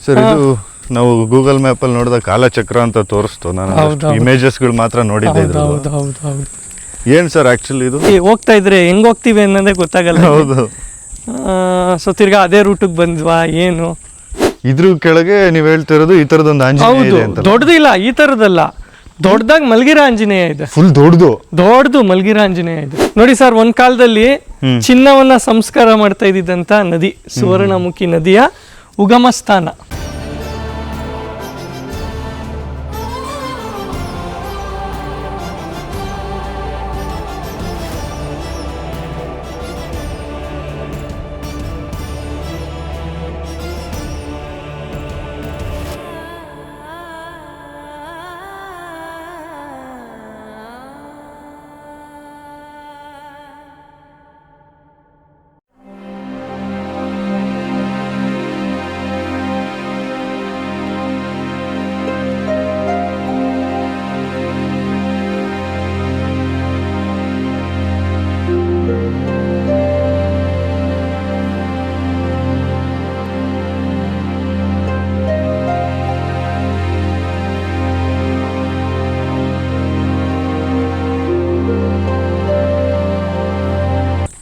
Sir ಇದು ನಾವು Google map ಅಲ್ಲಿ ನೋಡಿದ ಕಾಲಚಕ್ರ ಅಂತ ತೋರಿಸ್ತು. ನಾನು ಇಮೇಜಸ್ಗಳು ಮಾತ್ರ ನೋಡಿದ್ದೆ. ಏನ್ ಸರ್ ಆಕ್ಚುಲಿ ಇದು ಹೋಗ್ತಾ ಇದ್ರೆ ಹೆಂಗ್ ಹೋಗ್ತೀವಿ ಅನ್ನೋದೇ ಗೊತ್ತಾಗಲ್ಲ. ಹೌದು. ಸೊ ತಿರ್ಗಾ ಅದೇ ರೂಟಿಗೆ ಬಂದ್ವಾ ಏನು? ಇದ್ರ ಕೆಳಗೆ ನೀವ್ ಹೇಳ್ತಿರೋದು ಈ ತರದೊಂದು ಆಂಜನೇಯ ಇದೆ ಅಂತ. ದೊಡ್ಡದು ಇಲ್ಲ, ಈ ತರದಲ್ಲ, ದೊಡ್ಡದಾಗಿ ಮಲ್ಗಿರ ಆಂಜನೇಯ ಇದೆ. ಫುಲ್ ದೊಡ್ಡದು ಮಲ್ಗಿರ ಆಂಜನೇಯ ಇದೆ ನೋಡಿ ಸರ್. ಒಂದ್ ಕಾಲದಲ್ಲಿ ಚಿನ್ನವನ್ನ ಸಂಸ್ಕಾರ ಮಾಡ್ತಾ ಇದ್ದಿದ್ದಂತ ನದಿ ಸುವರ್ಣಮುಖಿ ನದಿಯ ಉಗಮ ಸ್ಥಾನ.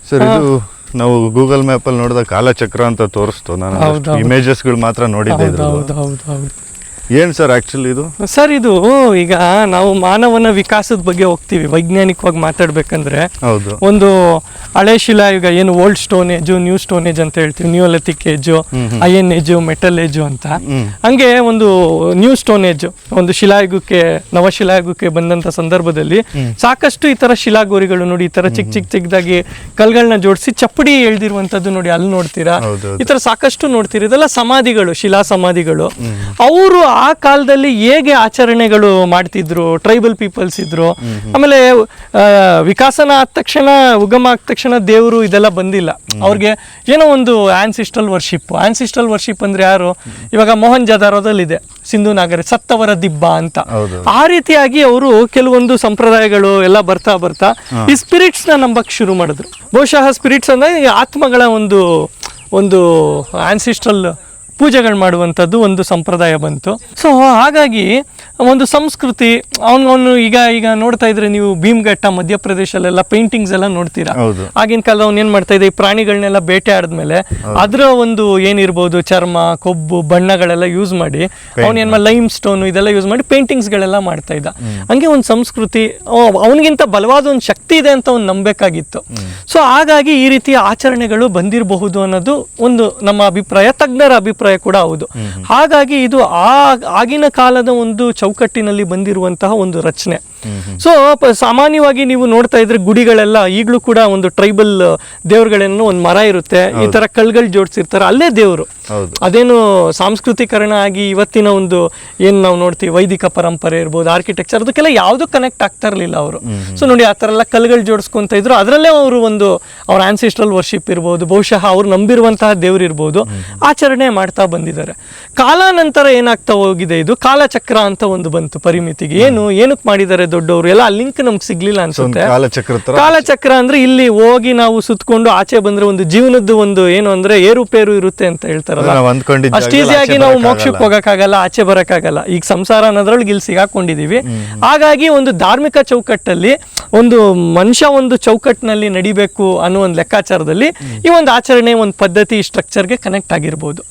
ಸರ್ ಇದು ನಾವು ಗೂಗಲ್ ಮ್ಯಾಪ್ ಅಲ್ಲಿ ನೋಡಿದ ಕಾಲಚಕ್ರ ಅಂತ ತೋರಿಸ್ತು. ನಾನು ಇಮೇಜಸ್ಗಳು ಮಾತ್ರ ನೋಡಿದ್ದೆ. ಏನ್ ಸರ್ ಆಕ್ಚುಲಿ ಇದು? ಸರ್ ಇದು ಈಗ ನಾವು ಮಾನವನ ವಿಕಾಸದ ಬಗ್ಗೆ ಹೋಗ್ತೀವಿ ವೈಜ್ಞಾನಿಕವಾಗಿ ಮಾತಾಡ್ಬೇಕಂದ್ರೆ. ಹೌದು. ಒಂದು ಹಳೆ ಶಿಲಾಯುಗ ಏನು old stone age, new stone age ಅಂತ ಹೇಳ್ತೀವಿ, neolithic age, iron age, metal age ಅಂತ. ಹಂಗೆ ಒಂದು ನ್ಯೂ ಸ್ಟೋನ್ ಏಜ್, ಒಂದು ಶಿಲಾಯುಗಕ್ಕೆ ನವಶಿಲಾಯುಗಕ್ಕೆ ಬಂದಂತ ಸಂದರ್ಭದಲ್ಲಿ ಸಾಕಷ್ಟು ಈ ತರ ಶಿಲಾಗೋರಿಗಳು ನೋಡಿ, ಈ ತರ ಚಿಕ್ಕದಾಗಿ ಕಲ್ಗಳನ್ನ ಜೋಡಿಸಿ ಚಪ್ಪಡಿ ಎಳ್ದಿರುವಂತದ್ದು ನೋಡಿ, ಅಲ್ಲಿ ನೋಡ್ತೀರಾ. ಈ ತರ ಸಾಕಷ್ಟು ನೋಡ್ತೀರಾ. ಇದೆಲ್ಲ ಸಮಾಧಿಗಳು, ಶಿಲಾ ಸಮಾಧಿಗಳು. ಅವರು ಆ ಕಾಲದಲ್ಲಿ ಹೇಗೆ ಆಚರಣೆಗಳು ಮಾಡ್ತಿದ್ರು, ಟ್ರೈಬಲ್ ಪೀಪಲ್ಸ್ ಇದ್ರು. ಆಮೇಲೆ ವಿಕಾಸನ ಆದ ತಕ್ಷಣ, ಉಗಮ ಆದ ತಕ್ಷಣ ದೇವರು ಇದೆಲ್ಲ ಬಂದಿಲ್ಲ ಅವ್ರಿಗೆ. ಏನೋ ಒಂದು ಆನ್ಸಿಸ್ಟ್ರಲ್ ವರ್ಷಿಪ್ ಅಂದ್ರೆ ಯಾರು? ಇವಾಗ ಮೋಹನ್ಜಾದಾರೋದಲ್ಲಿ ಇದೆ ಸಿಂಧು ನಾಗರಿಕ, ಸತ್ತವರ ದಿಬ್ಬ ಅಂತ. ಆ ರೀತಿಯಾಗಿ ಅವರು ಕೆಲವೊಂದು ಸಂಪ್ರದಾಯಗಳು ಎಲ್ಲ ಬರ್ತಾ ಈ ಸ್ಪಿರಿಟ್ಸ್ ನ ನಂಬಕ್ ಶುರು ಮಾಡಿದ್ರು. ಬಹುಶಃ ಸ್ಪಿರಿಟ್ಸ್ ಅಂದ್ರೆ ಆತ್ಮಗಳ ಒಂದು ಆನ್ಸಿಸ್ಟ್ರಲ್ ಪೂಜೆಗಳು ಮಾಡುವಂಥದ್ದು ಒಂದು ಸಂಪ್ರದಾಯ ಬಂತು. ಸೊ ಹಾಗಾಗಿ ಒಂದು ಸಂಸ್ಕೃತಿ ಅವನು ಈಗ ನೋಡ್ತಾ ಇದ್ರೆ ನೀವು ಭೀಮ್ಘಟ್ಟ ಮಧ್ಯಪ್ರದೇಶಲ್ಲೆಲ್ಲ ಪೇಂಟಿಂಗ್ಸ್ ಎಲ್ಲ ನೋಡ್ತೀರಾ. ಆಗಿನ ಕಾಲದ ಅವ್ನು ಏನ್ ಮಾಡ್ತಾ ಇದೆ, ಈ ಪ್ರಾಣಿಗಳನ್ನೆಲ್ಲ ಬೇಟೆ ಆಡಿದ್ಮೇಲೆ ಅದರ ಒಂದು ಏನಿರ್ಬೋದು ಚರ್ಮ, ಕೊಬ್ಬು, ಬಣ್ಣಗಳೆಲ್ಲ ಯೂಸ್ ಮಾಡಿ ಅವನೇನ್ ಲೈಮ್ ಸ್ಟೋನ್ ಇದೆಲ್ಲ ಯೂಸ್ ಮಾಡಿ ಪೇಂಟಿಂಗ್ಸ್ ಗಳೆಲ್ಲ ಮಾಡ್ತಾ ಇದ್ದ. ಹಂಗೆ ಒಂದು ಸಂಸ್ಕೃತಿ, ಅವನಿಗಿಂತ ಬಲವಾದ ಒಂದು ಶಕ್ತಿ ಇದೆ ಅಂತ ಅವ್ನು ನಂಬೇಕಾಗಿತ್ತು. ಸೊ ಹಾಗಾಗಿ ಈ ರೀತಿಯ ಆಚರಣೆಗಳು ಬಂದಿರಬಹುದು ಅನ್ನೋದು ಒಂದು ನಮ್ಮ ಅಭಿಪ್ರಾಯ, ತಜ್ಞರ ಅಭಿಪ್ರಾಯ ಕೂಡ ಹೌದು. ಹಾಗಾಗಿ ಇದು ಆಗಿನ ಕಾಲದ ಒಂದು ಚೌಕಟ್ಟಿನಲ್ಲಿ ಬಂದಿರುವಂತಹ ಒಂದು ರಚನೆ. ಸೊ ಸಾಮಾನ್ಯವಾಗಿ ನೀವು ನೋಡ್ತಾ ಇದ್ರೆ ಗುಡಿಗಳೆಲ್ಲ ಈಗಲೂ ಕೂಡ ಒಂದು ಟ್ರೈಬಲ್ ದೇವ್ರುಗಳೇನೋ ಒಂದು ಮರ ಇರುತ್ತೆ, ಈ ತರ ಕಲ್ಗಳು ಜೋಡಿಸಿರ್ತಾರೆ, ಅಲ್ಲೇ ದೇವರು. ಅದೇನು ಸಾಂಸ್ಕೃತಿಕರಣ ಆಗಿ ಇವತ್ತಿನ ಒಂದು ಏನ್ ನಾವು ನೋಡ್ತೀವಿ ವೈದಿಕ ಪರಂಪರೆ ಇರ್ಬೋದು, ಆರ್ಕಿಟೆಕ್ಚರ್, ಅದಕ್ಕೆಲ್ಲ ಯಾವ್ದು ಕನೆಕ್ಟ್ ಆಗ್ತಾ ಇರಲಿಲ್ಲ ಅವರು. ಸೊ ನೋಡಿ ಆ ತರ ಎಲ್ಲ ಕಲ್ಗಳು ಜೋಡಿಸ್ಕೊಂತ ಇದ್ರು, ಅದರಲ್ಲೇ ಅವರು ಒಂದು ಅವ್ರ ಆನ್ಸಿಸ್ಟ್ರಲ್ ವರ್ಷಿಪ್ ಇರ್ಬೋದು, ಬಹುಶಃ ಅವ್ರು ನಂಬಿರುವಂತಹ ದೇವ್ರು ಇರ್ಬೋದು, ಆಚರಣೆ ಮಾಡ್ತಾ ಬಂದಿದ್ದಾರೆ. ಕಾಲಾನಂತರ ಏನಾಗ್ತಾ ಹೋಗಿದೆ, ಇದು ಕಾಲಚಕ್ರ ಅಂತ ಒಂದು ಬಂತು ಪರಿಮಿತಿಗೆ. ಏನಕ್ಕೆ ಮಾಡಿದ್ದಾರೆ ದೊಡ್ಡವರು ಎಲ್ಲ, ಆ ಲಿಂಕ್ ನಮ್ಗೆ ಸಿಗ್ಲಿಲ್ಲ ಅನ್ಸುತ್ತೆ. ಕಾಲಚಕ್ರ ಅಂದ್ರೆ ಇಲ್ಲಿ ಹೋಗಿ ನಾವು ಸುತ್ಕೊಂಡು ಆಚೆ ಬಂದ್ರೆ ಒಂದು ಜೀವನದ್ದು ಒಂದು ಏನು ಅಂದ್ರೆ ಏರುಪೇರು ಇರುತ್ತೆ ಅಂತ ಹೇಳ್ತಾರಲ್ಲ, ಅಷ್ಟು ಈಸಿಯಾಗಿ ನಾವು ಮೋಕ್ಷಕ್ಕೆ ಹೋಗಕ್ಕಾಗಲ್ಲ, ಆಚೆ ಬರಕ್ಕಾಗಲ್ಲ. ಈಗ ಸಂಸಾರ ಅನ್ನೋದ್ರೊಳಗೆ ಇಲ್ಲಿ ಸಿಗಾಕೊಂಡಿದೀವಿ. ಹಾಗಾಗಿ ಒಂದು ಧಾರ್ಮಿಕ ಚೌಕಟ್ಟಲ್ಲಿ ಒಂದು ಮನುಷ್ಯ ಒಂದು ಚೌಕಟ್ಟಿನಲ್ಲಿ ನಡಿಬೇಕು ಅನ್ನೋ ಒಂದು ಲೆಕ್ಕಾಚಾರದಲ್ಲಿ ಈ ಒಂದು ಆಚರಣೆ, ಒಂದು ಪದ್ಧತಿ, ಸ್ಟ್ರಕ್ಚರ್ಗೆ ಕನೆಕ್ಟ್ ಆಗಿರ್ಬೋದು.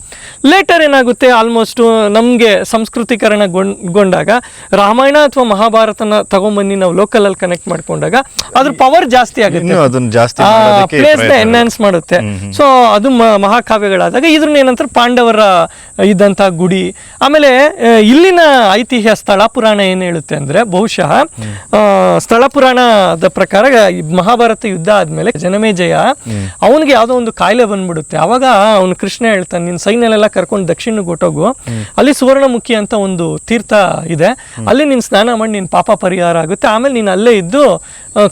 ಲೇಟರ್ ಏನಾಗುತ್ತೆ, ಆಲ್ಮೋಸ್ಟ್ ನಮ್ಗೆ ಸಂಸ್ಕೃತಿಕರಣಗೊಂಡಾಗ ರಾಮಾಯಣ ಅಥವಾ ಮಹಾಭಾರತನ ತಗೊಂಬನ್ನಿ ನಾವು ಲೋಕಲ್ ಅಲ್ಲಿ ಕನೆಕ್ಟ್ ಮಾಡ್ಕೊಂಡಾಗ ಅದ್ರ ಪವರ್ ಜಾಸ್ತಿ ಆಗುತ್ತೆ, ಪ್ಲೇಸ್ ನ ಎನ್ಹಾನ್ಸ್ ಮಾಡುತ್ತೆ. ಸೊ ಅದು ಮಹಾಕಾವ್ಯಗಳಾದಾಗ ಇದ್ರನ್ನ ಏನಂತಾರೆ ಪಾಂಡವರ ಇದ್ದಂತ ಗುಡಿ. ಆಮೇಲೆ ಇಲ್ಲಿನ ಐತಿಹ್ಯ ಸ್ಥಳ ಪುರಾಣ ಏನ್ ಹೇಳುತ್ತೆ ಅಂದ್ರೆ, ಬಹುಶಃ ಸ್ಥಳ ಪುರಾಣದ ಪ್ರಕಾರ ಮಹಾಭಾರತ ಯುದ್ಧ ಆದ್ಮೇಲೆ ಜನಮೇಜಯ ಅವನಿಗೆ ಯಾವ್ದೋ ಒಂದು ಕಾಯಿಲೆ ಬಂದ್ಬಿಡುತ್ತೆ. ಅವಾಗ ಅವನು ಕೃಷ್ಣ ಹೇಳ್ತಾನೆ, ನಿನ್ ಸೈನ್ಯಲೆಲ್ಲ ಕರ್ಕೊಂಡು ದಕ್ಷಿಣಕ್ಕೆ ಹೊಟ್ಟೋಗು, ಅಲ್ಲಿ ಸುವರ್ಣಮುಖಿ ಅಂತ ಒಂದು ತೀರ್ಥ ಇದೆ, ಅಲ್ಲಿ ನೀನ್ ಸ್ನಾನ ಮಾಡಿ ನಿನ್ ಪಾಪ ಪರಿಹಾರ ಆಗುತ್ತೆ, ಆಮೇಲೆ ನೀನ್ ಅಲ್ಲೇ ಇದ್ದು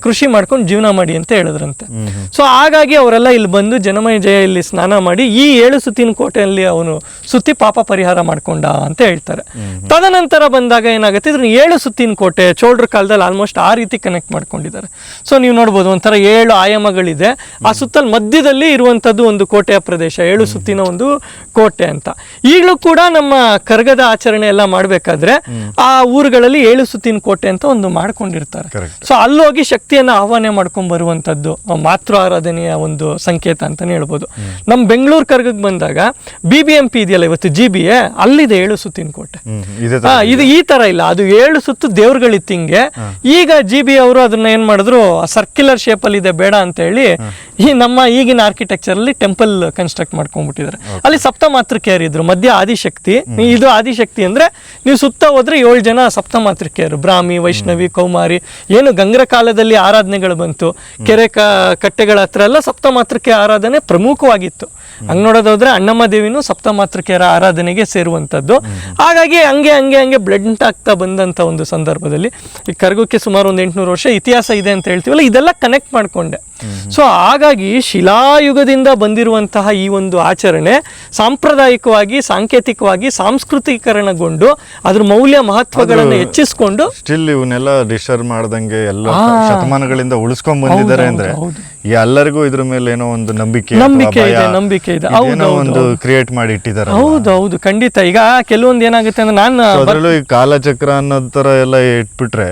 ಕೃಷಿ ಮಾಡ್ಕೊಂಡು ಜೀವನ ಮಾಡಿ ಅಂತ ಹೇಳಿದ್ರಂತೆ. ಸೊ ಹಾಗಾಗಿ ಅವರೆಲ್ಲ ಇಲ್ಲಿ ಬಂದು ಜನಮೇಜಯ ಇಲ್ಲಿ ಸ್ನಾನ ಮಾಡಿ ಈ 7 ಸುತ್ತಿನ ಕೋಟೆಯಲ್ಲಿ ಅವನು ಸುತ್ತಿ ಪಾಪ ಪರಿಹಾರ ಮಾಡ್ಕೊಂಡ ಅಂತ ಹೇಳ್ತಾರೆ. ತದನಂತರ ಬಂದಾಗ ಏನಾಗುತ್ತೆ, ಇದ್ರ 7 ಸುತ್ತಿನ ಕೋಟೆ ಚೋಳರ ಕಾಲದಲ್ಲಿ ಆಲ್ಮೋಸ್ಟ್ ಆ ರೀತಿ ಕನೆಕ್ಟ್ ಮಾಡ್ಕೊಂಡಿದ್ದಾರೆ. ಸೊ ನೀವು ನೋಡ್ಬೋದು ಒಂಥರ 7 ಆಯಾಮಗಳಿದೆ. ಆ ಸುತ್ತಲ್ ಮಧ್ಯದಲ್ಲಿ ಇರುವಂಥದ್ದು ಒಂದು ಕೋಟೆಯ ಪ್ರದೇಶ, 7 ಸುತ್ತಿನ ಒಂದು ಕೋಟೆ ಅಂತ. ಈಗಲೂ ಕೂಡ ನಮ್ಮ ಕರಗದ ಆಚರಣೆ ಎಲ್ಲ ಮಾಡಬೇಕಾದ್ರೆ ಆ ಊರುಗಳಲ್ಲಿ 7 ಸುತ್ತಿನ ಕೋಟೆ ಅಂತ ಒಂದು ಮಾಡ್ಕೊಂಡಿರ್ತಾರೆ. ಸೊ ಅಲ್ಲೋಗಿ ಶಕ್ತಿಯನ್ನು ಆಹ್ವಾನ ಮಾಡ್ಕೊಂಡ್ ಬರುವಂಥದ್ದು ಮಾತೃ ಆರಾಧನೆಯ ಒಂದು ಸಂಕೇತ ಅಂತಾನೆ ಹೇಳ್ಬೋದು. ನಮ್ಮ ಬೆಂಗಳೂರು ಕರ್ಗಕ್ಕೆ ಬಂದಾಗ BBMP ಇದೆಯಲ್ಲ ಇವತ್ತು GBA, ಅಲ್ಲಿದೆ 7 ಸುತ್ತಿನ ಕೋಟೆ. ಇದು ಈ ತರ ಇಲ್ಲ, ಅದು 7 ಸುತ್ತು ದೇವ್ರುಗಳಿತ್ತು ಹಿಂಗೆ. ಈಗ GB ಅವರು ಅದನ್ನ ಏನ್ ಮಾಡಿದ್ರು, ಸರ್ಕ್ಯುಲರ್ ಶೇಪ್ ಅಲ್ಲಿ ಇದೆ ಬೇಡ ಅಂತ ಹೇಳಿ ಈ ನಮ್ಮ ಈಗಿನ ಆರ್ಕಿಟೆಕ್ಚರ್ ಅಲ್ಲಿ ಟೆಂಪಲ್ ಕನ್ಸ್ಟ್ರಕ್ಟ್ ಮಾಡ್ಕೊಂಡ್ಬಿಟ್ಟಿದ್ದಾರೆ. ಅಲ್ಲಿ ಸಪ್ತಮಾತೃಕೆಯರು ಇದ್ರು, ಮಧ್ಯ ಆದಿಶಕ್ತಿ. ಇದು ಆದಿಶಕ್ತಿ ಅಂದ್ರೆ ನೀವು ಸುತ್ತ ಹೋದ್ರೆ 7 ಜನ ಸಪ್ತಮಾತೃಕೆಯರು, ಬ್ರಾಹ್ಮಿ, ವೈಷ್ಣವಿ, ಕೌಮಾರಿ. ಏನು ಗಂಗರ ಕಾಲದಲ್ಲಿ ಆರಾಧನೆಗಳು ಬಂತು, ಕೆರೆ ಕಟ್ಟೆಗಳ ಹತ್ರ ಎಲ್ಲ ಸಪ್ತಮಾತೃಕೆ ಆರಾಧನೆ ಪ್ರಮುಖವಾಗಿತ್ತು. ಹಂಗೆ ನೋಡೋದಾದ್ರೆ ಅಣ್ಣಮ್ಮ ದೇವಿನೂ ಸಪ್ತಮಾತೃಕೆಯರ ಆರಾಧನೆಗೆ ಸೇರುವಂಥದ್ದು. ಹಾಗಾಗಿ ಹಂಗೆ ಬ್ಲಡ್ ಆಗ್ತಾ ಬಂದಂಥ ಒಂದು ಸಂದರ್ಭದಲ್ಲಿ ಈ ಕರ್ಗಕ್ಕೆ ಸುಮಾರು ಒಂದು 800 ವರ್ಷ ಇತಿಹಾಸ ಇದೆ ಅಂತ ಹೇಳ್ತೀವಲ್ಲ, ಇದೆಲ್ಲ ಕನೆಕ್ಟ್ ಮಾಡಿಕೊಂಡೆ. ಸೊ ಹಾಗಾಗಿ ಶಿಲಾಯುಗದಿಂದ ಬಂದಿರುವಂತಹ ಈ ಒಂದು ಆಚರಣೆ ಸಾಂಪ್ರದಾಯಿಕವಾಗಿ, ಸಾಂಕೇತಿಕವಾಗಿ ಸಾಂಸ್ಕೃತಿಕರಣಗೊಂಡು ಅದ್ರ ಮೌಲ್ಯ ಮಹತ್ವಗಳನ್ನು ಹೆಚ್ಚಿಸಿಕೊಂಡು ಸ್ಟಿಲ್ ಇವನ್ನೆಲ್ಲ ಡಿಸ್ಟರ್ಬ್ ಮಾಡ್ದಂಗೆ ಎಲ್ಲ ಶತಮಾನಗಳಿಂದ ಉಳಿಸ್ಕೊಂಡ್ ಬಂದಿದ್ದಾರೆ. ಅಂದ್ರೆ ಎಲ್ಲರಿಗೂ ಇದ್ರ ಮೇಲೆ ಏನೋ ಒಂದು ನಂಬಿಕೆ ಇದೆ, ಒಂದು ಕ್ರಿಯೇಟ್ ಮಾಡಿ ಇಟ್ಟಿದ್ದಾರೆ. ಹೌದು ಖಂಡಿತ. ಈಗ ಕೆಲವೊಂದು ಏನಾಗುತ್ತೆ ಅಂದ್ರೆ ನಾನು ಅದರಲ್ಲೂ ಈ ಕಾಲಚಕ್ರ ಅನ್ನೋ ತರ ಎಲ್ಲ ಇಟ್ಬಿಟ್ರೆ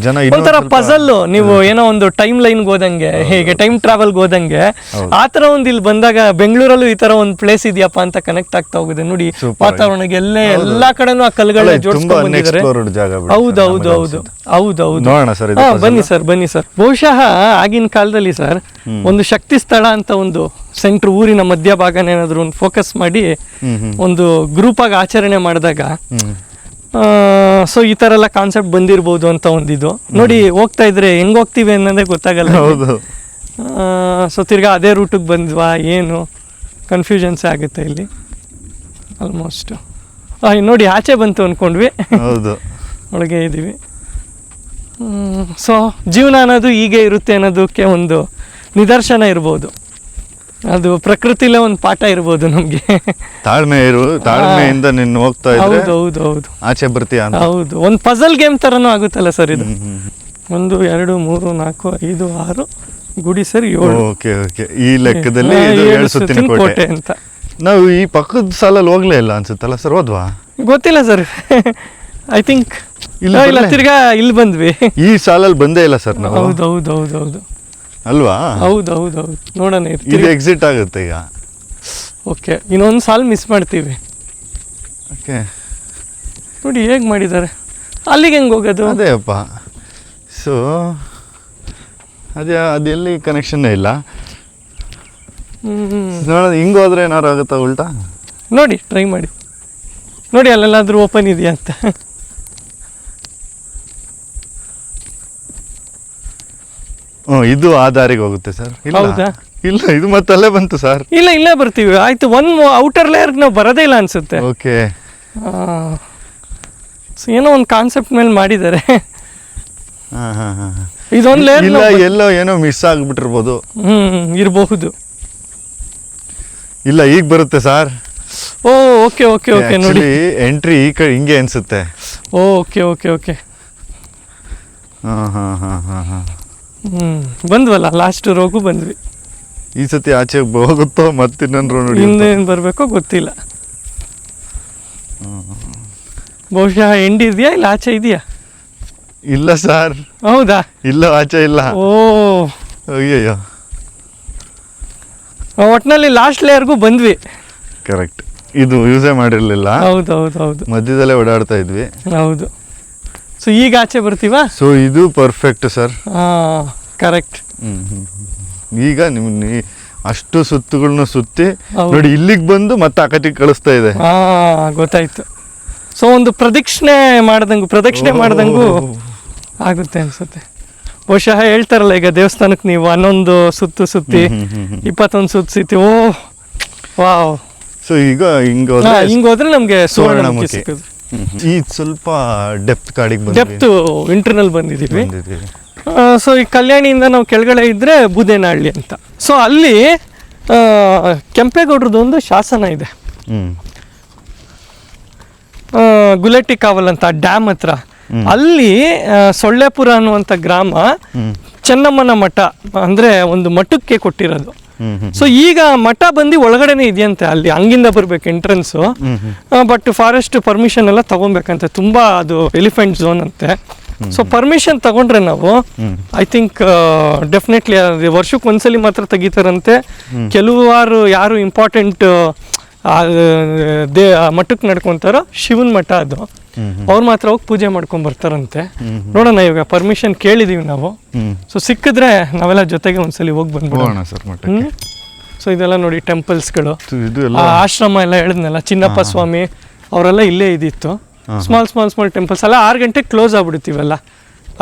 ಜನ ಒಂಥರ ಪಜಲ್, ನೀವು ಏನೋ ಒಂದು ಟೈಮ್ ಲೈನ್ ಹೋದಂಗೆ, ಹೇಗೆ ಟೈಮ್ ಟ್ರಾವೆಲ್ ಹೋದಂಗೆ ಆತರ ಒಂದು ಇಲ್ಲಿ ಬಂದಾಗ ಬೆಂಗಳೂರಲ್ಲೂ ಈ ತರ ಒಂದು ಪ್ಲೇಸ್ ಇದೆಯಪ್ಪ ಅಂತ ಕನೆಕ್ಟ್ ಆಗ್ತಾ ಹೋಗಿದೆ ನೋಡಿ. ವಾತಾವರಣಕ್ಕೆ ಎಲ್ಲಾ ಕಡೆನೂ ಆ ಕಲ್ಲುಗಳನ್ನ ಜೋಡಿಸ್ಕೊಂಡು ಬಂದಿದ್ದಾರೆ. ಹೌದೌದು. ಬನ್ನಿ ಸರ್. ಬಹುಶಃ ಆಗಿನ ಕಾಲದಲ್ಲಿ ಸರ್ ಒಂದು ಶಕ್ತಿ ಸ್ಥಳ ಅಂತ ಒಂದು ಸೆಂಟ್ರ್ ಊರಿನ ಮಧ್ಯಭಾಗನ ಏನಾದ್ರು ಒಂದು ಫೋಕಸ್ ಮಾಡಿ ಒಂದು ಗ್ರೂಪ್ ಆಗಿ ಆಚರಣೆ ಮಾಡಿದಾಗ ಸೊ ಈ ತರ ಎಲ್ಲ ಕಾನ್ಸೆಪ್ಟ್ ಬಂದಿರ್ಬೋದು ಅಂತ ಒಂದಿದು ನೋಡಿ. ಹೋಗ್ತಾ ಇದ್ರೆ ಹೆಂಗ್ ಹೋಗ್ತೀವಿ ಅನ್ನೋದೇ ಗೊತ್ತಾಗಲ್ಲ. ಸೊ ತಿರ್ಗಾ ಅದೇ ರೂಟಿಗೆ ಬಂದ್ವಾ ಏನು ಕನ್ಫ್ಯೂಷನ್ಸ್ ಆಗುತ್ತೆ ಇಲ್ಲಿ ಆಲ್ಮೋಸ್ಟ್. ನೋಡಿ ಆಚೆ ಬಂತು ಅನ್ಕೊಂಡ್ವಿ, ಒಳಗೆ ಇದ್ದೀವಿ. ಸೊ ಜೀವನ ಅನ್ನೋದು ಹೀಗೆ ಇರುತ್ತೆ ಅನ್ನೋದಕ್ಕೆ ಒಂದು ನಿದರ್ಶನ ಇರ್ಬೋದು. ಅದು ಪ್ರಕೃತಿಲೇ ಒಂದು ಪಾಠ ಇರ್ಬೋದು ನಮ್ಗೆ. ತಾಳ್ಮೆಯಿಂದ ನೀನು ಹೋಗ್ತಾ ಇದ್ರೆ ಹೌದು ಆಚೆ ಬರ್ತೀಯ. ಹೌದು, ಒಂದು ಪಜಲ್ ಗೇಮ್ ತರನೂ ಆಗುತ್ತಲ್ಲ ಸರ್ ಇದು. 1 2 3 4 5 6 ಗುಡಿ ಸರ್ 7. ಓಕೆ ಈ ಲೆಕ್ಕದಲ್ಲಿ 7 ಸುತ್ತಿನ ಕೋಟೆ ಅಂತ. ನಾವು ಈ ಪಕ್ಕದ ಸಾಲಲ್ಲಿ ಹೋಗ್ಲೇ ಇಲ್ಲ ಅನ್ಸುತ್ತಲ್ಲ ಸರ್, ಹೋದ್ವಾ ಗೊತ್ತಿಲ್ಲ ಸರ್. ಐ ಥಿಂಕ್ ಇಲ್ಲ, ತಿರ್ಗಾ ಇಲ್ಲಿ ಬಂದ್ವಿ. ಈ ಸಾಲಲ್ಲಿ ಬಂದೇ ಇಲ್ಲ ಸರ್ ನಾವು. ಹೌದು ಅಲ್ವಾ? ಹೌದು ನೋಡೋಣ. ಇದು ಎಕ್ಸಿಟ್ ಆಗುತ್ತೆ ಈಗ. ಓಕೆ, ಇನ್ನೊಂದು ಸಾಲ್ ಮಿಸ್ ಮಾಡ್ತೀವಿ. ಓಕೆ ನೋಡಿ ಹೇಗೆ ಮಾಡಿದ್ದಾರೆ. ಅಲ್ಲಿಗೆ ಹೆಂಗೆ ಹೋಗೋದು? ಅದೇ ಅಪ್ಪ. ಸೊ ಅದೆಲ್ಲಿ ಕನೆಕ್ಷನ್ನೇ ಇಲ್ಲ. ನೋಡೋದು ಹಿಂಗೆ ಹೋದ್ರೆ ಏನಾರು ಆಗುತ್ತಾ ಉಲ್ಟಾ? ನೋಡಿ ಟ್ರೈ ಮಾಡಿ ನೋಡಿ, ಅಲ್ಲೆಲ್ಲಾದ್ರೂ ಓಪನ್ ಇದೆಯಾ ಅಂತ. ಇದು ಆ ದಾರಿಗೆ ಹೋಗುತ್ತೆ ಸರ್. ಹೌದಾ? ಇಲ್ಲ, ಇದು ಮತ್ತೆ ಅಲ್ಲೇ ಬಂತು ಸರ್. ಇಲ್ಲ, ಇಲ್ಲೇ ಬರ್ತೀವಿ. ಆಯ್ತು, ಔಟರ್ ಲೇಯರ್ ನಾವು ಬರೋದೇ ಇಲ್ಲ ಅನ್ಸುತ್ತೆ. ಓಕೆ, ಏನೋ ಒಂದು ಕಾನ್ಸೆಪ್ಟ್ ಮೇಲೆ ಮಾಡಿದ್ದಾರೆ. ಇದೊಂದು ಲೇಯರ್ ಎಲ್ಲೋ ಏನೋ ಮಿಸ್ ಆಗ್ಬಿಟ್ಟಿರ್ಬೋದು. ಇರಬಹುದು. ಇಲ್ಲ, ಈಗ ಬರುತ್ತೆ ಸರ್. ಓಕೆ ನೋಡಿ, ಎಂಟ್ರಿ ಈ ಕಡೆ ಹಿಂಗೆ ಅನ್ಸುತ್ತೆ. ಓಕೆ ಬಂದ್ವಲ್ಲ, ಲಾಸ್ಟ್ ರೋಗು ಬಂದ್ವಿ. ಈ ಸತಿ ಆಚೆ ಹೋಗುತ್ತೋ ಮತ್ತೆ ಇನ್ನೊಂದು ನೋಡಿ ಇನ್ನೇನು ಬರಬೇಕೋ ಗೊತ್ತಿಲ್ಲ. ಬಹುಶಃ ಎಂಡ್ ಇದೆಯಾ ಇಲ್ಲ ಆಚೆ ಇದೆಯಾ? ಇಲ್ಲ ಸರ್. ಹೌದಾ? ಇಲ್ಲ, ಆಚೆ ಇಲ್ಲ. ಅಯ್ಯಯ್ಯೋ, ಒಟ್ನಲ್ಲಿ ಲಾಸ್ಟ್ ಲೇಯರ್ಗೂ ಬಂದ್ವಿ. ಕರೆಕ್ಟ್. ಇದು ಯೂಸೇ ಮಾಡಿರ್ಲಿಲ್ಲ. ಹೌದು ಮಧ್ಯದಲ್ಲೇ ಓಡಾಡ್ತಾ ಇದ್ವಿ. ಹೌದು. ಸೊ ಈಗ ಆಚೆ ಬರ್ತೀವಾ? ಸೊ ಇದು ಪರ್ಫೆಕ್ಟ್ ಸರ್. ಕರೆಕ್ಟ್. ಈಗ ಅಷ್ಟು ಸುತ್ತುಗಳನ್ನ ಸುತ್ತಿ ನೋಡಿ ಇಲ್ಲಿಗೆ ಬಂದು ಮತ್ತೆ ಆಕತಿಗೆ ಕಳಿಸ್ತಾ ಇದೆ. ಗೊತ್ತಾಯ್ತು. ಸೊ ಒಂದು ಪ್ರದಕ್ಷಿಣೆ ಮಾಡ್ದಂಗೂ ಆಗುತ್ತೆ ಅನ್ಸುತ್ತೆ. ಬಹುಶಃ ಹೇಳ್ತಾರಲ್ಲ, ಈಗ ದೇವಸ್ಥಾನಕ್ಕೆ ನೀವು 11 ಸುತ್ತು ಸುತ್ತಿ 21 ಸುತ್ತು ಸುತ್ತಿ. ವಾವ್. ಸೊ ಈಗ ಹಿಂಗೋದ್ರೆ ನಮ್ಗೆ ಸುವರ್ಣಮುಖಿ ಸಿಕ್ಕಿದ್ರು. ಈ ಸ್ವಲ್ಪ ಡೆಪ್ತ್ ಕಾಡಿಗೆ ಡೆಪ್ತ್ ಇಂಟರ್ನಲ್ ಬಂದಿದ್ದೀವಿ. ಸೊ ಈ ಕಲ್ಯಾಣಿಯಿಂದ ನಾವು ಕೆಳಗಡೆ ಇದ್ದರೆ ಬೂದೇನಹಳ್ಳಿ ಅಂತ. ಸೊ ಅಲ್ಲಿ ಕೆಂಪೇಗೌಡರದ್ದು ಒಂದು ಶಾಸನ ಇದೆ, ಗುಲೆಟ್ಟಿ ಕಾವಲ್ ಅಂತ ಡ್ಯಾಮ್ ಹತ್ರ. ಅಲ್ಲಿ ಸೊಳ್ಳೆಪುರ ಅನ್ನುವಂಥ ಗ್ರಾಮ ಚೆನ್ನಮ್ಮನ ಮಠ ಅಂದರೆ ಒಂದು ಮಠಕ್ಕೆ ಕೊಟ್ಟಿರೋದು. ಸೊ ಈಗ ಮಠ ಬಂದು ಒಳಗಡೆನೆ ಇದೆಯಂತೆ, ಅಲ್ಲಿ ಹಂಗಿಂದ ಬರ್ಬೇಕು ಎಂಟ್ರೆನ್ಸು. ಬಟ್ ಫಾರೆಸ್ಟ್ ಪರ್ಮಿಷನ್ ಎಲ್ಲ ತಗೊಬೇಕಂತೆ, ತುಂಬಾ ಅದು ಎಲಿಫೆಂಟ್ ಝೋನ್ ಅಂತೆ. ಸೊ ಪರ್ಮಿಷನ್ ತಗೊಂಡ್ರೆ ನಾವು ಐ ಥಿಂಕ್ ಡೆಫಿನೆಟ್ಲಿ ವರ್ಷಕ್ಕೆ ಒಂದ್ಸಲಿ ಮಾತ್ರ ತೆಗಿತಾರಂತೆ. ಕೆಲವಾರು ಯಾರು ಇಂಪಾರ್ಟೆಂಟ್ ಮಠಕ್ಕೆ ನಡ್ಕೊಂತಾರೋ, ಶಿವನ್ ಮಠ ಅದು, ಅವ್ರು ಮಾತ್ರ ಹೋಗಿ ಪೂಜೆ ಮಾಡ್ಕೊಂಡ್ ಬರ್ತಾರಂತೆ. ನೋಡೋಣ, ಇವಾಗ ಪರ್ಮಿಷನ್ ಕೇಳಿದೀವಿ ನಾವು. ಸೊ ಸಿಕ್ಕಿದ್ರೆ ನಾವೆಲ್ಲ ಜೊತೆಗೆ ಒಂದ್ಸಲಿ ಹೋಗಿ ಬಂದ್ಬಿಡೋಣ. ಸೊ ಇದೆಲ್ಲ ನೋಡಿ ಟೆಂಪಲ್ಸ್ಗಳು, ಆಶ್ರಮ ಎಲ್ಲ ಹೇಳಿದ್ನಲ್ಲ, ಚಿನ್ನಪ್ಪ ಸ್ವಾಮಿ ಅವರೆಲ್ಲ ಇಲ್ಲೇ ಇದಿತ್ತು. ಸ್ಮಾಲ್ ಟೆಂಪಲ್ಸ್ ಎಲ್ಲ 6 ಗಂಟೆಗೆ ಕ್ಲೋಸ್ ಆಗ್ಬಿಡುತ್ತೀವಲ್ಲ.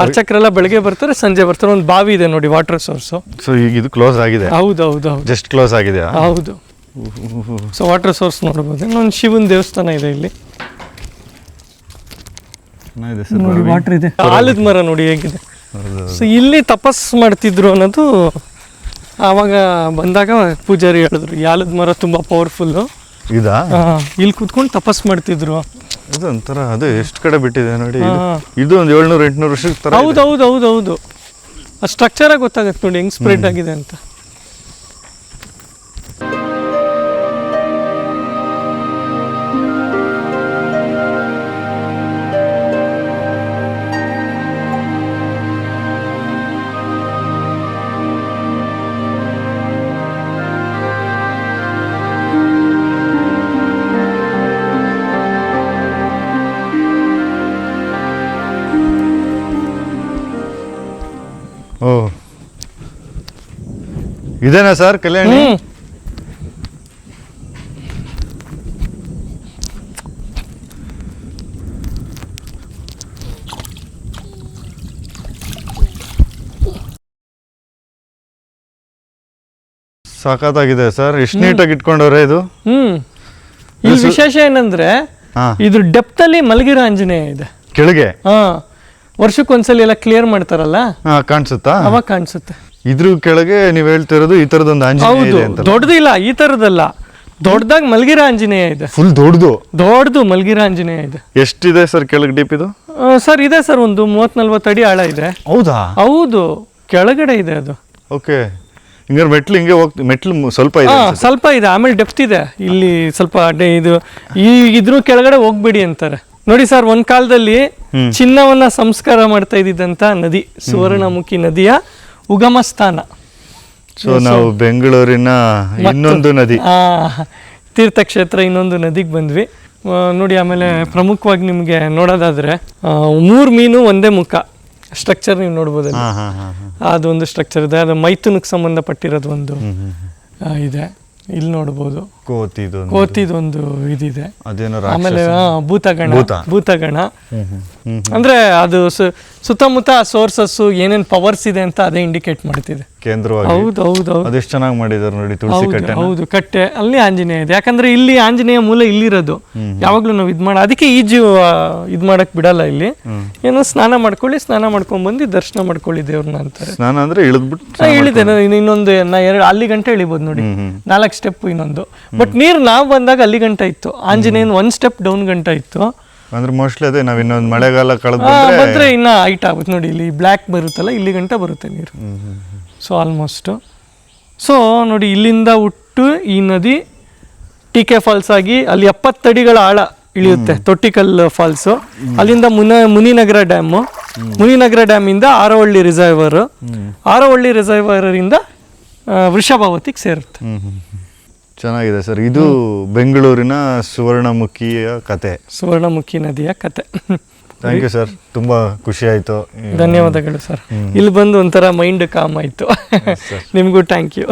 ಅರ್ಚಕರೆಲ್ಲ ಬೆಳಗ್ಗೆ ಬರ್ತಾರೆ, ಸಂಜೆ ಬರ್ತಾರೆ. ಒಂದು ಬಾವಿ ಇದೆ ನೋಡಿ, ವಾಟರ್ ಸೋರ್ಸು. ಸೊ ಈಗ ಇದು ಕ್ಲೋಸ್ ಆಗಿದೆ? ಹೌದು, ಜಸ್ಟ್ ಕ್ಲೋಸ್ ಆಗಿದೆ. ಹೌದು. ಸೊ ವಾಟರ್ ಸೋರ್ಸ್ ನೋಡ್ಬೋದು. ಇನ್ನೊಂದು ಶಿವನ್ ದೇವಸ್ಥಾನ ಇದೆ ಇಲ್ಲಿ ನೋಡಿ, ವಾಟರ್ ಇದೆ. ಆಲದ ಮರ ನೋಡಿ ಹೇಗಿದೆ. ಸೊ ಇಲ್ಲಿ ತಪಸ್ ಮಾಡ್ತಿದ್ರು ಅನ್ನೋದು ಆವಾಗ ಬಂದಾಗ ಪೂಜಾರಿ ಹೇಳಿದ್ರು, ಈ ಆಲದ ಮರ ತುಂಬಾ ಪವರ್ಫುಲ್. ಇದಾ? ಇಲ್ಲಿ ಕೂತ್ಕೊಂಡು ತಪಸ್ ಮಾಡ್ತಿದ್ರು. ಇದು ಒಂಥರ ಅದು ಎಷ್ಟು ಕಡೆ ಬಿಟ್ಟಿದೆ ನೋಡಿ. ಇದು ಒಂದು 700-800 ವರ್ಷಕ್ಕೆ ತರ. ಹೌದು. ಆ ಸ್ಟ್ರಕ್ಚರ್ ಗೊತ್ತಾಗತ್ತೆ ನೋಡಿ ಹೆಂಗ್ ಸ್ಪ್ರೆಡ್ ಆಗಿದೆ ಅಂತ. ಓ, ಇದೇನಾ ಸರ್ ಕಲ್ಯಾಣಿ? ಸಾಕಾಗಿದೆ ಸರ್, ಎಷ್ಟು ನೀಟಾಗಿ ಇಟ್ಕೊಂಡವ್ರೆ ಇದು. ಇಲ್ಲಿ ವಿಶೇಷ ಏನಂದ್ರೆ ಇದ್ರ ಡೆಪ್ತ್ ಅಲ್ಲಿ ಮಲಗಿರೋ ಆಂಜನೇಯ ಇದೆ ಕೆಳಗೆ. ವರ್ಷಕ್ಕೊಂದ್ಸಲಿ ಎಲ್ಲ ಕ್ಲಿಯರ್ ಮಾಡ್ತಾರಲ್ಲ, ಕಾಣಿಸುತ್ತಾ? ಅವಾಗ ಕಾಣಿಸುತ್ತೆ. ಇದ್ರ ಕೆಳಗೆ ನೀವ್ ಹೇಳ್ತಿರೋದು ಈ ತರದೊಂದು ಆಂಜನೇಯ ಇದೆ ಅಂತ? ದೊಡ್ಡದಿಲ್ಲ, ಈ ತರದಲ್ಲ, ದೊಡ್ಡದಾಗ ಮಲಗಿರೋ ಆಂಜನೇಯ ಇದೆ. ಫುಲ್ ದೊಡ್ಡದು ಮಲಗಿರೋ ಆಂಜನೇಯ ಇದೆ. ಎಷ್ಟಿದೆ ಸರ್ ಕೆಳಗೆ ಡೀಪ್ ಇದು? ಸರ್ ಇದೆ ಸರ್, ಒಂದು 30-40 ಅಡಿ ಆಳ ಇದೆ. ಹೌದಾ? ಹೌದು, ಕೆಳಗಡೆ ಇದೆ ಅದು. ಓಕೆ, ಹಿಂಗಾರೆ ಮೆಟ್ಲು ಹಿಂಗೆ ಮೆಟ್ಲು ಸ್ವಲ್ಪ ಇದೆ. ಸ್ವಲ್ಪ ಇದೆ, ಆಮೇಲೆ ಡೆಪ್ತ್ ಇದೆ. ಇಲ್ಲಿ ಸ್ವಲ್ಪ ಇದು ಇದ್ರ ಕೆಳಗಡೆ ಹೋಗ್ಬೇಡಿ ಅಂತಾರೆ ನೋಡಿ ಸರ್. ಒಂದ್ ಕಾಲದಲ್ಲಿ ಚಿನ್ನವನ್ನ ಸಂಸ್ಕಾರ ಮಾಡ್ತಾ ಇದ್ದಿದ್ದಂತ ನದಿ ಸುವರ್ಣಮುಖಿ ನದಿಯ ಉಗಮ ಸ್ಥಾನ. ಸೊ ನಾವು ಬೆಂಗಳೂರಿನ ಇನ್ನೊಂದು ನದಿ, ತೀರ್ಥಕ್ಷೇತ್ರ ಇನ್ನೊಂದು ನದಿಗೆ ಬಂದ್ವಿ ನೋಡಿ. ಆಮೇಲೆ ಪ್ರಮುಖವಾಗಿ ನಿಮ್ಗೆ ನೋಡೋದಾದ್ರೆ 3 ಮೀನು ಒಂದೇ ಮುಖ ಸ್ಟ್ರಕ್ಚರ್ ನೀವು ನೋಡ್ಬೋದು. ಅದೊಂದು ಸ್ಟ್ರಕ್ಚರ್ ಇದೆ, ಅದು ಮೈಥುನಕ್ಕೆ ಸಂಬಂಧಪಟ್ಟಿರೋದು ಒಂದು ಇದೆ. ಇಲ್ಲಿ ನೋಡ್ಬೋದು ಕೋತಿದೊಂದು ಇದಿದೆ. ಆಮೇಲೆ ಭೂತಗಣ ಅಂದ್ರೆ ಅದು ಸುತ್ತಮುತ್ತ ಸೋರ್ಸಸ್ ಏನೇನ್ ಪವರ್ಸ್ ಇದೆ ಅಂತ ಅದೇ ಇಂಡಿಕೇಟ್ ಮಾಡ್ತಿದೆ. ಅದೆಷ್ಟು ಚೆನ್ನಾಗಿ ಮಾಡಿದ್ದಾರೆ ನೋಡಿ. ತುಳಸಿ ಕಟ್ಟೆ, ಹೌದು, ಕಟ್ಟೆ ಅಲ್ಲಿ ಆಂಜನೇಯ ಇದೆ. ಯಾಕಂದ್ರೆ ಇಲ್ಲಿ ಆಂಜನೇಯ ಮೂಲ ಇಲ್ಲಿರೋದು. ಯಾವಾಗ್ಲೂ ನಾವು ಅದಕ್ಕೆ ಈಜು ಮಾಡಕ್ ಬಿಡಲ್ಲ. ಇಲ್ಲಿ ಏನೋ ಸ್ನಾನ ಮಾಡ್ಕೊಂಡ್ ಬಂದು ದರ್ಶನ ಮಾಡ್ಕೊಳ್ಳಿ ದೇವ್ರನ್ನ ಅಂತಾರೆ. ಸ್ನಾನ ಅಂದ್ರೆ ಇಳಿದೆ ಇನ್ನೊಂದು ಅಲ್ಲಿ ಗಂಟೆ ಇಳಿಬೋದು ನೋಡಿ, 4 ಸ್ಟೆಪ್ ಇನ್ನೊಂದು. ಬಟ್ ನೀರು ನಾವು ಬಂದಾಗ ಅಲ್ಲಿ ಗಂಟ ಇತ್ತು, ಆಂಜನೇಯನ್ 1 ಸ್ಟೆಪ್ ಡೌನ್ ಗಂಟ ಇತ್ತು. ಅಂದ್ರೆ ಮೋಸ್ಟ್ಲಿ ಅದೇ ನಾವ್ ಇನ್ನೊಂದು ಮಳೆಗಾಲ ಬಂದ್ರೆ ಇನ್ನ ಹೈಟ್ ಆಗುತ್ತೆ ನೋಡಿ. ಇಲ್ಲಿ ಬ್ಲ್ಯಾಕ್ ಬರುತ್ತಲ್ಲ, ಇಲ್ಲಿ ಗಂಟ ಬರುತ್ತೆ ನೀರು. ಸೊ ಆಲ್ಮೋಸ್ಟ್ ನೋಡಿ, ಇಲ್ಲಿಂದ ಹುಟ್ಟು ಈ ನದಿ ಟಿಕೆ ಫಾಲ್ಸ್ ಆಗಿ ಅಲ್ಲಿ 70 ಅಡಿಗಳ ಆಳ ಇಳಿಯುತ್ತೆ. ತೊಟ್ಟಿಕಲ್ ಫಾಲ್ಸ್, ಅಲ್ಲಿಂದ ಮುನಿನಗರ ಡ್ಯಾಮ್ ಇಂದ ಆರವಳ್ಳಿ ರಿಸರ್ವರ್ ಇಂದ ವೃಷಭಾವತಿಗೆ ಸೇರುತ್ತೆ. ಚೆನ್ನಾಗಿದೆ ಸರ್. ಇದು ಬೆಂಗಳೂರಿನ ಸುವರ್ಣಮುಖಿ ನದಿಯ ಕತೆ. ಥ್ಯಾಂಕ್ ಯು ಸರ್, ತುಂಬಾ ಖುಷಿ ಆಯ್ತು. ಧನ್ಯವಾದಗಳು ಸರ್. ಇಲ್ಲಿ ಬಂದು ಒಂಥರ ಮೈಂಡ್ ಕಾಮ್ ಆಯ್ತು. ನಿಮಗೂ ಥ್ಯಾಂಕ್ ಯು.